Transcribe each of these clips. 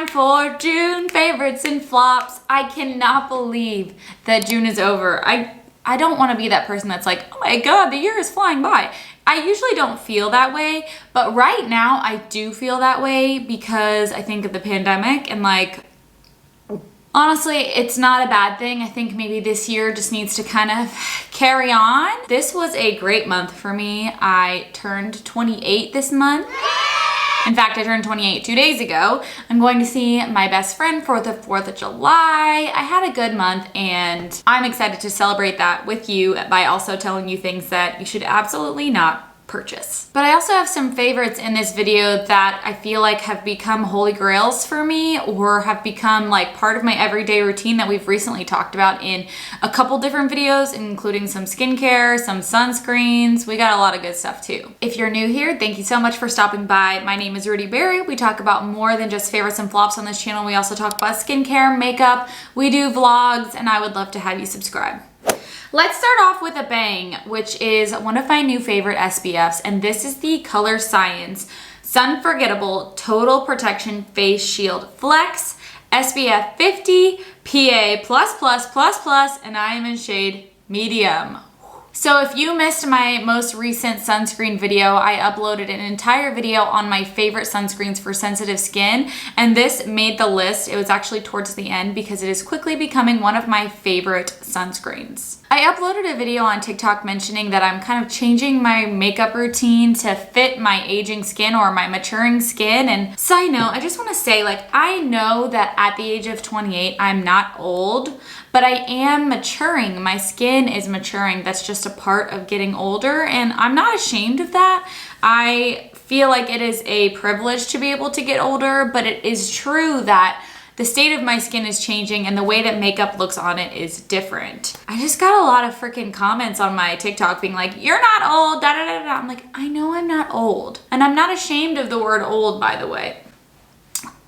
for June favorites and flops. I cannot believe that June is over. I don't want to be that person that's like, oh my god, the year is flying by. I usually don't feel that way, but right now I do feel that way because I think of the pandemic and like, honestly, it's not a bad thing. I think maybe this year just needs to kind of carry on. This was a great month for me. I turned 28 this month. In fact, I turned 28 2 days ago. I'm going to see my best friend for the 4th of July. I had a good month and I'm excited to celebrate that with you by also telling you things that you should absolutely not purchase. But I also have some favorites in this video that I feel like have become holy grails for me or have become like part of my everyday routine that we've recently talked about in a couple different videos, including some skincare, some sunscreens. We got a lot of good stuff too. If you're new here, thank you so much for stopping by. My name is Rudi Berry. We talk about more than just favorites and flops on this channel. We also talk about skincare, makeup, we do vlogs, and I would love to have you subscribe. Let's start off with a bang, which is one of my new favorite SPFs, and this is the Color Science Sun Forgettable Total Protection Face Shield Flex SPF 50 PA++++, and I am in shade medium. So if you missed my most recent sunscreen video, I uploaded an entire video on my favorite sunscreens for sensitive skin, and this made the list. It was actually towards the end because it is quickly becoming one of my favorite sunscreens. I uploaded a video on TikTok mentioning that I'm kind of changing my makeup routine to fit my aging skin or my maturing skin. And side note, I just want to say, like, I know that at the age of 28, I'm not old, but I am maturing. My skin is maturing. That's just a part of getting older, and I'm not ashamed of that. I feel like it is a privilege to be able to get older, but it is true that the state of my skin is changing and the way that makeup looks on it is different. I just got a lot of freaking comments on my TikTok being like, you're not old, da da da da. I'm like, I know I'm not old. And I'm not ashamed of the word old, by the way.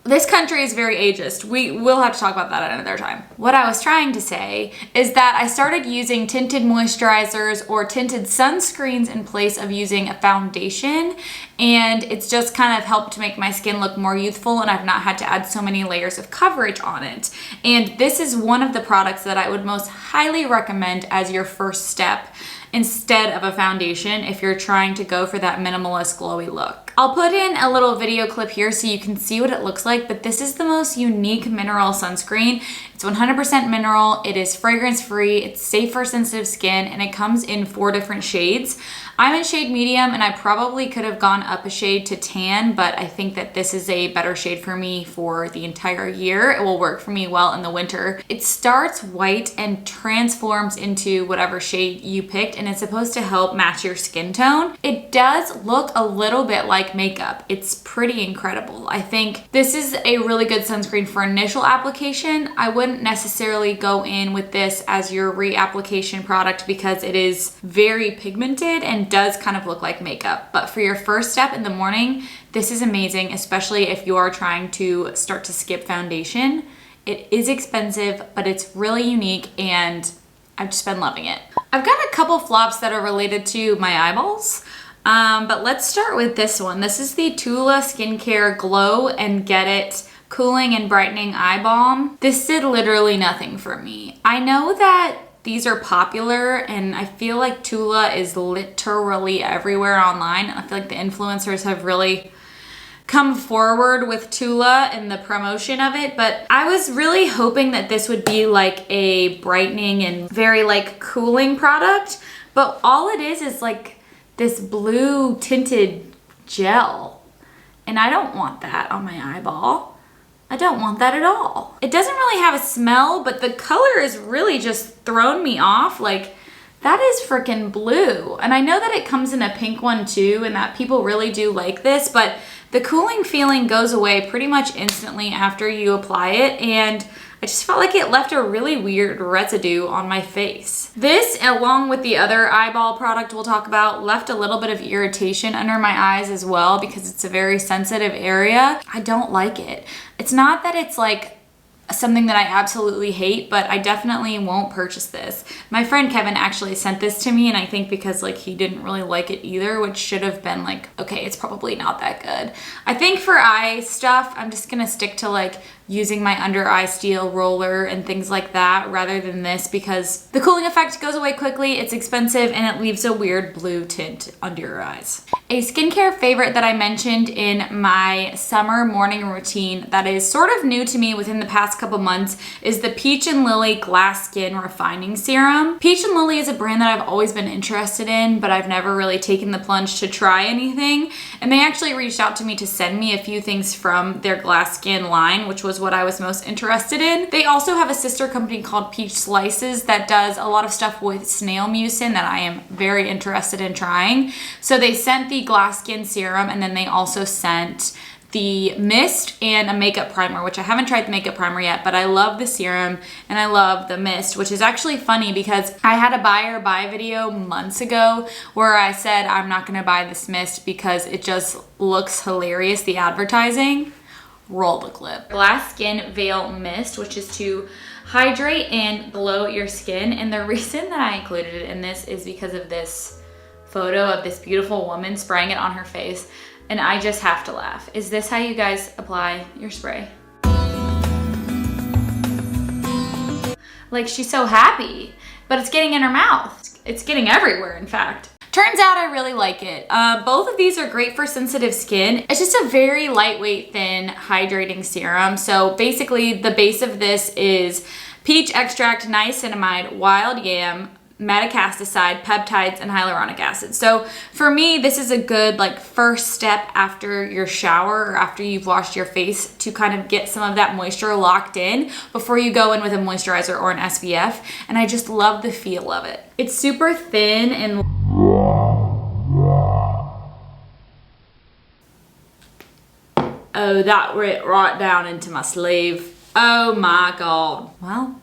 This country is very ageist. We will have to talk about that at another time. What I was trying to say is that I started using tinted moisturizers or tinted sunscreens in place of using a foundation, and it's just kind of helped to make my skin look more youthful, and I've not had to add so many layers of coverage on it. And this is one of the products that I would most highly recommend as your first step instead of a foundation if you're trying to go for that minimalist glowy look. I'll put in a little video clip here so you can see what it looks like, but this is the most unique mineral sunscreen. It's 100% mineral, it is fragrance free, it's safe for sensitive skin, and it comes in 4 different shades. I'm in shade medium and I probably could have gone up a shade to tan, but I think that this is a better shade for me for the entire year. It will work for me well in the winter. It starts white and transforms into whatever shade you picked, and it's supposed to help match your skin tone. It does look a little bit like makeup. It's pretty incredible. I think this is a really good sunscreen for initial application. I wouldn't necessarily go in with this as your reapplication product because it is very pigmented and does kind of look like makeup. But for your first step in the morning, this is amazing, especially if you are trying to start to skip foundation. It is expensive, but it's really unique and I've just been loving it. I've got a couple flops that are related to my eyeballs, but let's start with this one. This is the Tula Skincare Glow and Get It Cooling and Brightening Eye Balm. This did literally nothing for me. I know that these are popular and I feel like Tula is literally everywhere online. I feel like the influencers have really come forward with Tula and the promotion of it, but I was really hoping that this would be like a brightening and very like cooling product, but all it is like this blue tinted gel, and I don't want that on my eyeball. I don't want that at all. It doesn't really have a smell, but the color is really just thrown me off. Like, that is freaking blue. And I know that it comes in a pink one too, and that people really do like this, but the cooling feeling goes away pretty much instantly after you apply it, and I just felt like it left a really weird residue on my face. This, along with the other eyeball product we'll talk about, left a little bit of irritation under my eyes as well because it's a very sensitive area. I don't like it. It's not that it's like something that I absolutely hate, but I definitely won't purchase this. My friend Kevin actually sent this to me, and I think because like he didn't really like it either, which should have been like, okay, it's probably not that good. I think for eye stuff, I'm just gonna stick to like using my under eye steel roller and things like that rather than this, because the cooling effect goes away quickly, it's expensive, and it leaves a weird blue tint under your eyes. A skincare favorite that I mentioned in my summer morning routine that is sort of new to me within the past couple months is the Peach and Lily Glass Skin Refining Serum. Peach and Lily is a brand that I've always been interested in, but I've never really taken the plunge to try anything. And they actually reached out to me to send me a few things from their Glass Skin line, which was what I was most interested in. They also have a sister company called Peach Slices that does a lot of stuff with snail mucin that I am very interested in trying. So they sent the Glass Skin Serum, and then they also sent the mist and a makeup primer, which I haven't tried the makeup primer yet, but I love the serum and I love the mist, which is actually funny because I had a buy or buy video months ago where I said I'm not gonna buy this mist because it just looks hilarious, the advertising. Roll the clip. Glass Skin Veil Mist, which is to hydrate and glow your skin. And the reason that I included it in this is because of this photo of this beautiful woman spraying it on her face. And I just have to laugh. Is this how you guys apply your spray? Like, she's so happy, but it's getting in her mouth. It's getting everywhere, in fact. Turns out I really like it. Both of these are great for sensitive skin. It's just a very lightweight, thin, hydrating serum. So basically the base of this is peach extract, niacinamide, wild yam, metacasticide, peptides, and hyaluronic acid. So for me, this is a good like first step after your shower or after you've washed your face to kind of get some of that moisture locked in before you go in with a moisturizer or an SPF. And I just love the feel of it. It's super thin and oh, that went right down into my sleeve. Oh my God. Well,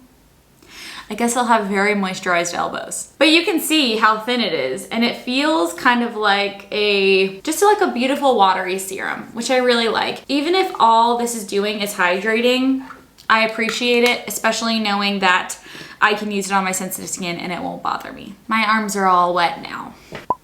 I guess I'll have very moisturized elbows. But you can see how thin it is, and it feels kind of like just like a beautiful watery serum, which I really like. Even if all this is doing is hydrating, I appreciate it, especially knowing that I can use it on my sensitive skin and it won't bother me. My arms are all wet now.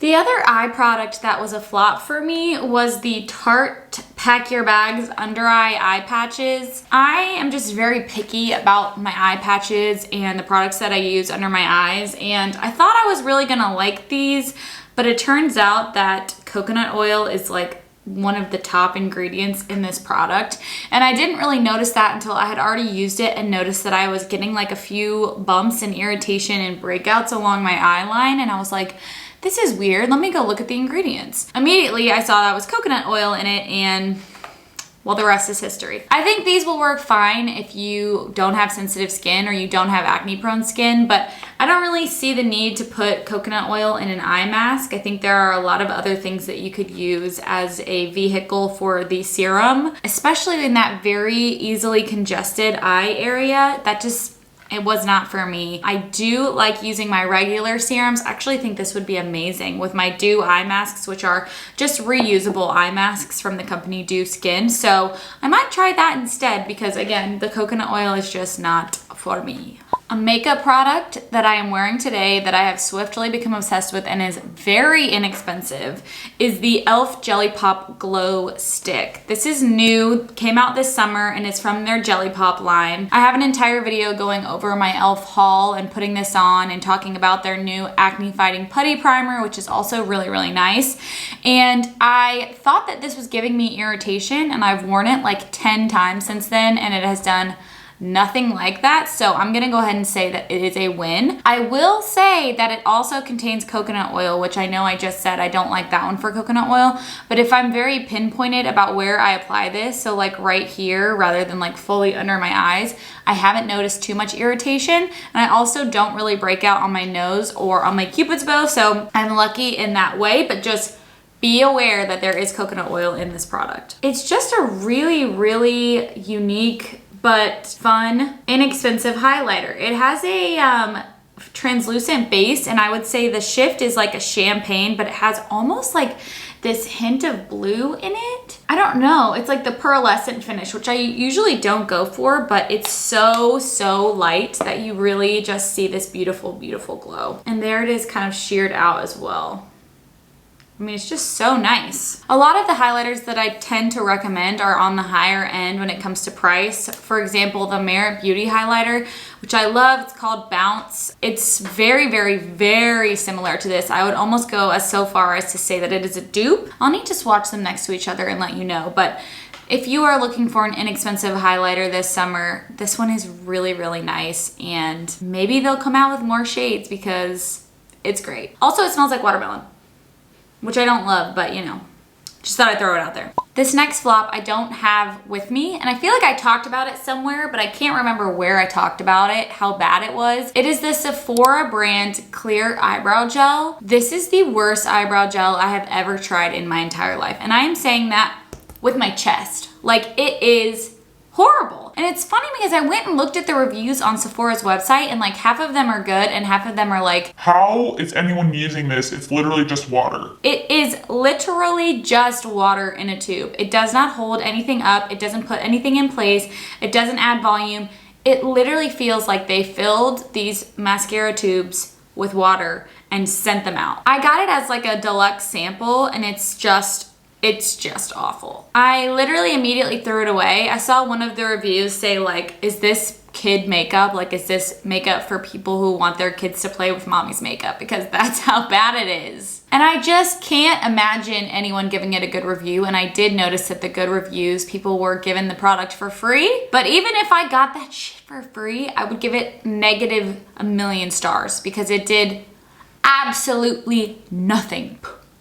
The other eye product that was a flop for me was the Tarte Pack Your Bags Under Eye Patches. I am just very picky about my eye patches and the products that I use under my eyes, and I thought I was really gonna like these, but it turns out that coconut oil is like one of the top ingredients in this product, and I didn't really notice that until I had already used it and noticed that I was getting like a few bumps and irritation and breakouts along my eye line, and I was like, this is weird, let me go look at the ingredients. Immediately I saw that was coconut oil in it, and well, the rest is history. I think these will work fine if you don't have sensitive skin or you don't have acne prone skin, but I don't really see the need to put coconut oil in an eye mask. I think there are a lot of other things that you could use as a vehicle for the serum, especially in that very easily congested eye area. It was not for me. I do like using my regular serums. I actually think this would be amazing with my Dew eye masks, which are just reusable eye masks from the company Dew Skin. So I might try that instead because again, the coconut oil is just not for me. A makeup product that I am wearing today that I have swiftly become obsessed with and is very inexpensive is the e.l.f. Jelly Pop Glow Stick. This is new, came out this summer, and it's from their Jelly Pop line. I have an entire video going over my e.l.f. haul and putting this on and talking about their new acne fighting putty primer, which is also really, really nice. And I thought that this was giving me irritation, and I've worn it like 10 times since then, and it has done nothing like that. So I'm gonna go ahead and say that it is a win. I will say that it also contains coconut oil, which I know I just said I don't like that one for coconut oil, but if I'm very pinpointed about where I apply this, so like right here rather than like fully under my eyes, I haven't noticed too much irritation, and I also don't really break out on my nose or on my cupid's bow, so I'm lucky in that way, but just be aware that there is coconut oil in this product. It's just a really, really unique but fun, inexpensive highlighter. It has a translucent base, and I would say the shift is like a champagne, but it has almost like this hint of blue in it. I don't know. It's like the pearlescent finish, which I usually don't go for, but it's so, so light that you really just see this beautiful, beautiful glow. And there it is kind of sheared out as well. I mean, it's just so nice. A lot of the highlighters that I tend to recommend are on the higher end when it comes to price. For example, the Merit Beauty highlighter, which I love, it's called Bounce. It's very, very, very similar to this. I would almost go as so far as to say that it is a dupe. I'll need to swatch them next to each other and let you know, but if you are looking for an inexpensive highlighter this summer, this one is really, really nice, and maybe they'll come out with more shades because it's great. Also, it smells like watermelon, which I don't love, but you know, just thought I'd throw it out there. This next flop I don't have with me, and I feel like I talked about it somewhere, but I can't remember where I talked about it, how bad it was. It is the Sephora brand Clear Eyebrow Gel. This is the worst eyebrow gel I have ever tried in my entire life, and I am saying that with my chest. Like, it is horrible. And it's funny because I went and looked at the reviews on Sephora's website, and like half of them are good and half of them are like, how is anyone using this? It's literally just water. It is literally just water in a tube. It does not hold anything up. It doesn't put anything in place. It doesn't add volume. It literally feels like they filled these mascara tubes with water and sent them out. I got it as like a deluxe sample, and it's just awful. I literally immediately threw it away. I saw one of the reviews say like, is this kid makeup? Like, is this makeup for people who want their kids to play with mommy's makeup? Because that's how bad it is. And I just can't imagine anyone giving it a good review. And I did notice that the good reviews, people were given the product for free. But even if I got that shit for free, I would give it negative 1,000,000 stars because it did absolutely nothing.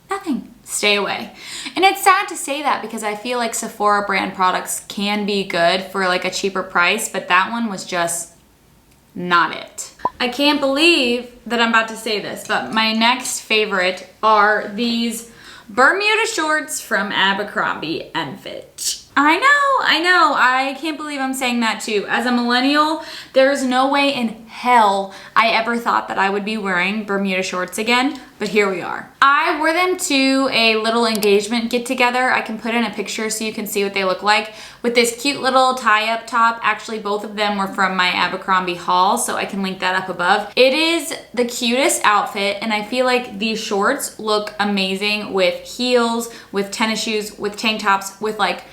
Nothing. Stay away. And it's sad to say that because I feel like Sephora brand products can be good for like a cheaper price, but that one was just not it. I can't believe that I'm about to say this, but my next favorite are these Bermuda shorts from Abercrombie & Fitch. I know, I can't believe I'm saying that too. As a millennial, there's no way in hell I ever thought that I would be wearing Bermuda shorts again, but here we are. I wore them to a little engagement get together. I can put in a picture so you can see what they look like, with this cute little tie-up top. Actually, both of them were from my Abercrombie haul, so I can link that up above. It is the cutest outfit, and I feel like these shorts look amazing with heels, with tennis shoes, with tank tops, with like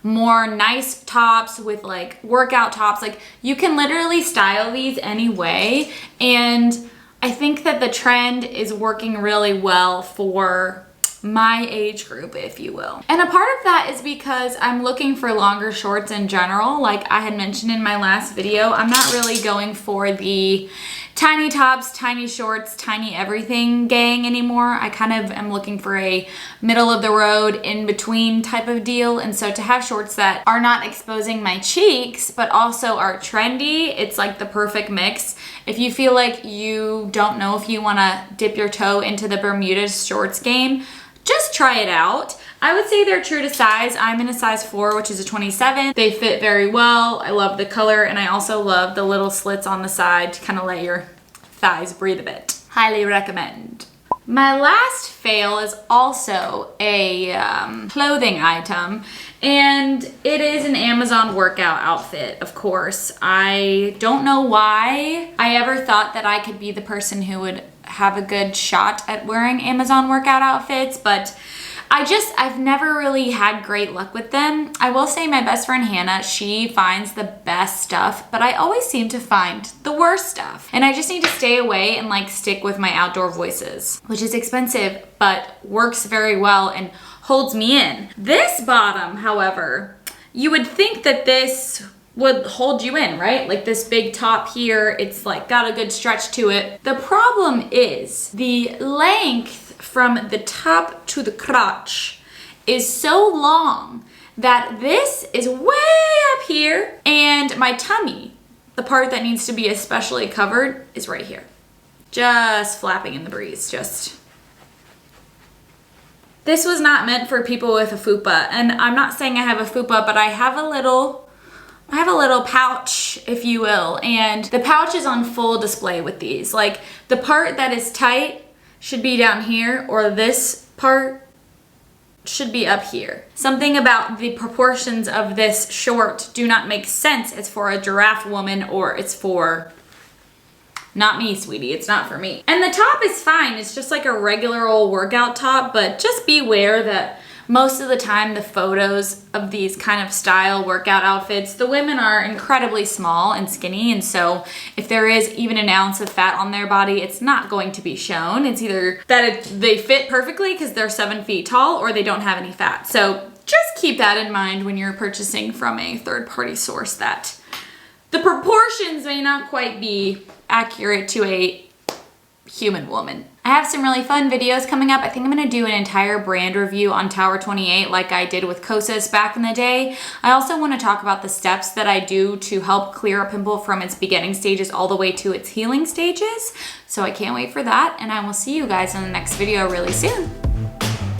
more nice tops, with like workout tops. Like, you can literally style these any way, and I think that the trend is working really well for my age group, if you will. And a part of that is because I'm looking for longer shorts in general. Like I had mentioned in my last video, I'm not really going for the tiny tops, tiny shorts, tiny everything gang anymore. I kind of am looking for a middle of the road, in between type of deal. And so to have shorts that are not exposing my cheeks, but also are trendy, it's like the perfect mix. If you feel like you don't know if you wanna dip your toe into the Bermuda shorts game, just try it out. I would say they're true to size. I'm in a size 4, which is a 27. They fit very well. I love the color, and I also love the little slits on the side to kind of let your thighs breathe a bit. Highly recommend. My last fail is also a clothing item, and it is an Amazon workout outfit, of course. I don't know why I ever thought that I could be the person who would have a good shot at wearing Amazon workout outfits, but I've never really had great luck with them. I will say my best friend Hannah, she finds the best stuff, but I always seem to find the worst stuff. And I just need to stay away and like stick with my outdoor voices, which is expensive, but works very well and holds me in. This bottom, however, you would think that this would hold you in, right? Like this big top here, it's like got a good stretch to it. The problem is the length from the top to the crotch is so long that this is way up here, and my tummy, the part that needs to be especially covered, is right here. Just flapping in the breeze, This was not meant for people with a fupa, and I'm not saying I have a fupa, but I have a little pouch, if you will, and the pouch is on full display with these. Like, the part that is tight should be down here, or this part should be up here. Something about the proportions of this short do not make sense. It's for a giraffe woman, or it's for, not me, sweetie, it's not for me. And the top is fine. It's just like a regular old workout top, but just beware that most of the time the photos of these kind of style workout outfits, the women are incredibly small and skinny, and so if there is even an ounce of fat on their body, it's not going to be shown. It's either that they fit perfectly because they're 7 feet tall, or they don't have any fat. So just keep that in mind when you're purchasing from a third-party source, that the proportions may not quite be accurate to a human woman. I have some really fun videos coming up. I think I'm gonna do an entire brand review on Tower 28 like I did with Kosas back in the day. I also wanna talk about the steps that I do to help clear a pimple from its beginning stages all the way to its healing stages. So I can't wait for that, and I will see you guys in the next video really soon.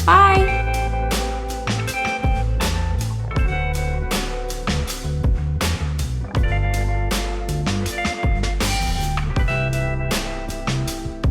Bye.